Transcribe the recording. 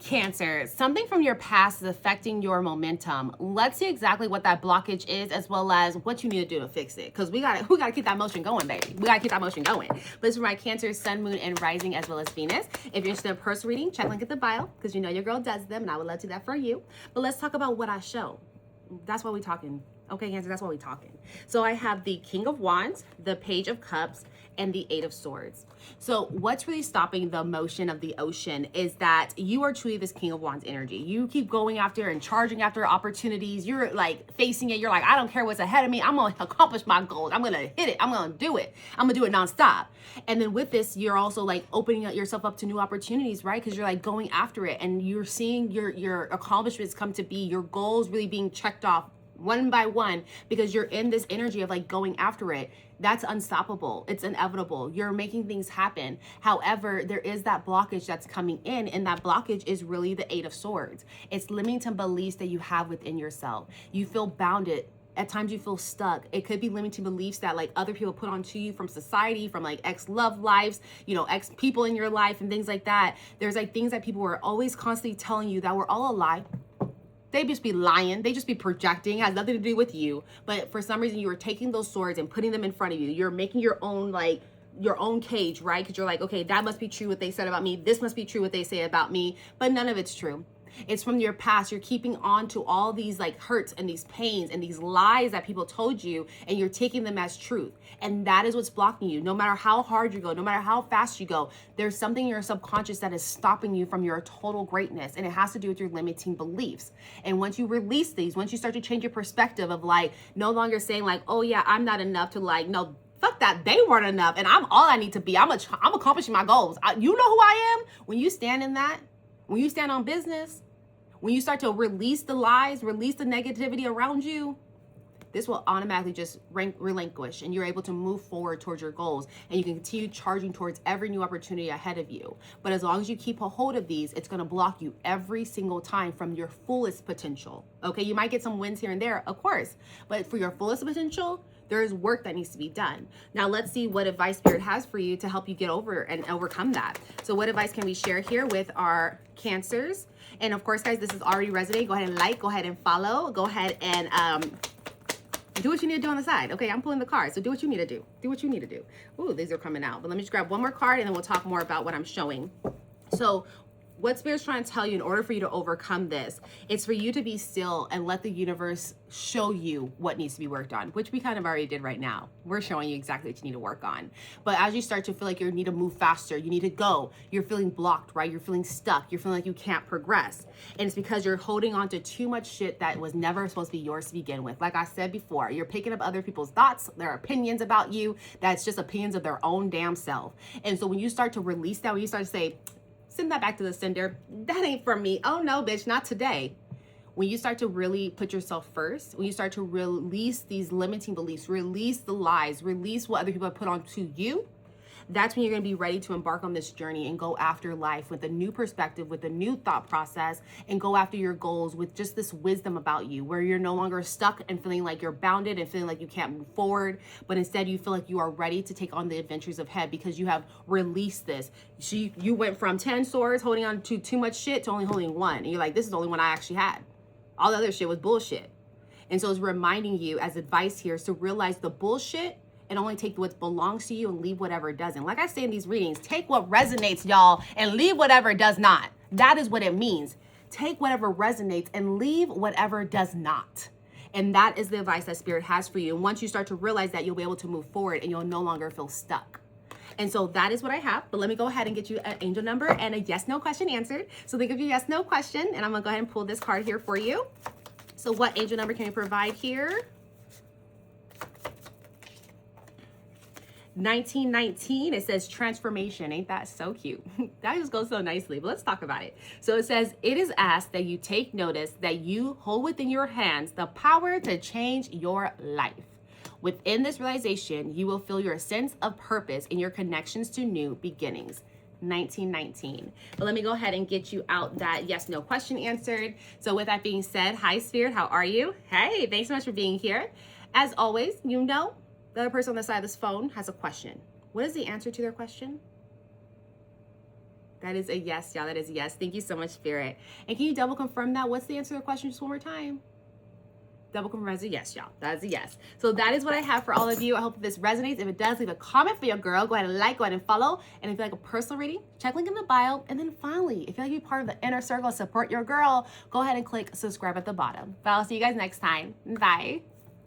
Cancer, something from your past is affecting your momentum. Let's see exactly what that blockage is, as well as what you need to do to fix it. Because we gotta keep that motion going, baby. We gotta keep that motion going. But this is for my Cancer, Sun, Moon, and Rising, as well as Venus. If you're interested in a personal reading, check link at the bio, because you know your girl does them, and I would love to do that for you. But let's talk about what I show. That's why we're talking. Okay, Cancer, that's why we're talking. So I have the King of Wands, the Page of Cups, and the Eight of Swords. So what's really stopping the motion of the ocean is that you are truly this King of Wands energy. You keep going after and charging after opportunities. You're like facing it. You're like, I don't care what's ahead of me. I'm going to accomplish my goals. I'm going to hit it. I'm going to do it. I'm going to do it nonstop. And then with this, you're also like opening yourself up to new opportunities, right? Because you're like going after it, and you're seeing your accomplishments come to be, your goals really being checked off one by one, because you're in this energy of like going after it. That's unstoppable. It's inevitable. You're making things happen. However, there is that blockage that's coming in, and that blockage is really the Eight of Swords. It's limiting beliefs that you have within yourself. You feel bounded. At times you feel stuck. It could be limiting beliefs that like other people put onto you from society, from like ex-love lives, you know, ex people in your life and things like that. There's like things that people were always constantly telling you that were all a lie. They just be lying. They just be projecting. It has nothing to do with you. But for some reason, you are taking those swords and putting them in front of you. You're making your own, like, your own cage, right? Because you're like, okay, that must be true what they said about me. This must be true what they say about me. But none of it's true. It's from your past. You're keeping on to all these like hurts and these pains and these lies that people told you, and you're taking them as truth. And that is what's blocking you. No matter how hard you go, no matter how fast you go, there's something in your subconscious that is stopping you from your total greatness. And it has to do with your limiting beliefs. And once you release these, once you start to change your perspective of like, no longer saying like, oh yeah, I'm not enough, to like, no, fuck that, they weren't enough, and I'm all I need to be. I'm accomplishing my goals. You know who I am? When you stand in that, when you stand on business, when you start to release the lies, release the negativity around you, this will automatically just relinquish, and you're able to move forward towards your goals, and you can continue charging towards every new opportunity ahead of you. But as long as you keep a hold of these, it's going to block you every single time from your fullest potential. Okay, you might get some wins here and there, of course, but for your fullest potential, there is work that needs to be done. Now let's see what advice Spirit has for you to help you get over and overcome that. So what advice can we share here with our Cancers? And of course, guys, this is already resonating. Go ahead and like, go ahead and follow, go ahead and do what you need to do on the side. Okay, I'm pulling the cards, so do what you need to do. Do what you need to do. Ooh, these are coming out. But let me just grab one more card, and then we'll talk more about what I'm showing. So what Spirit's trying to tell you, in order for you to overcome this, it's for you to be still and let the universe show you what needs to be worked on, which we kind of already did right now. We're showing you exactly what you need to work on. But as you start to feel like you need to move faster, you need to go, you're feeling blocked, right? You're feeling stuck. You're feeling like you can't progress. And it's because you're holding on to too much shit that was never supposed to be yours to begin with. Like I said before, you're picking up other people's thoughts, their opinions about you. That's just opinions of their own damn self. And so when you start to release that, when you start to say, send that back to the sender, that ain't for me. Oh no, bitch, not today. When you start to really put yourself first, when you start to release these limiting beliefs, release the lies, release what other people have put onto you, that's when you're going to be ready to embark on this journey and go after life with a new perspective, with a new thought process, and go after your goals with just this wisdom about you, where you're no longer stuck and feeling like you're bounded and feeling like you can't move forward, but instead you feel like you are ready to take on the adventures of head because you have released this. You went from 10 swords holding on to too much shit to only holding one. And you're like, this is the only one I actually had. All the other shit was bullshit. And so it's reminding you as advice here is to realize the bullshit and only take what belongs to you and leave whatever doesn't. Like I say in these readings, take what resonates, y'all, and leave whatever does not. That is what it means. Take whatever resonates and leave whatever does not. And that is the advice that Spirit has for you. And once you start to realize that, you'll be able to move forward and you'll no longer feel stuck. And so that is what I have. But let me go ahead and get you an angel number and a yes, no question answered. So think of your yes, no question. And I'm going to go ahead and pull this card here for you. So what angel number can you provide here? 1919, it says transformation. Ain't that so cute? That just goes so nicely, but let's talk about it. So it says, it is asked that you take notice that you hold within your hands the power to change your life. Within this realization, you will feel your sense of purpose in your connections to new beginnings. 1919. But let me go ahead and get you out that yes, no question answered. So with that being said, hi Spirit, how are you? Hey, thanks so much for being here. As always, you know, the other person on the side of this phone has a question. What is the answer to their question? That is a yes, y'all. That is a yes. Thank you so much, Spirit. And can you double confirm that? What's the answer to the question just one more time? Double confirm as a yes, y'all. That is a yes. So that is what I have for all of you. I hope this resonates. If it does, leave a comment for your girl. Go ahead and like, go ahead and follow. And if you like a personal reading, check link in the bio. And then finally, if you like to be part of the inner circle, support your girl, go ahead and click subscribe at the bottom. But I'll see you guys next time. Bye.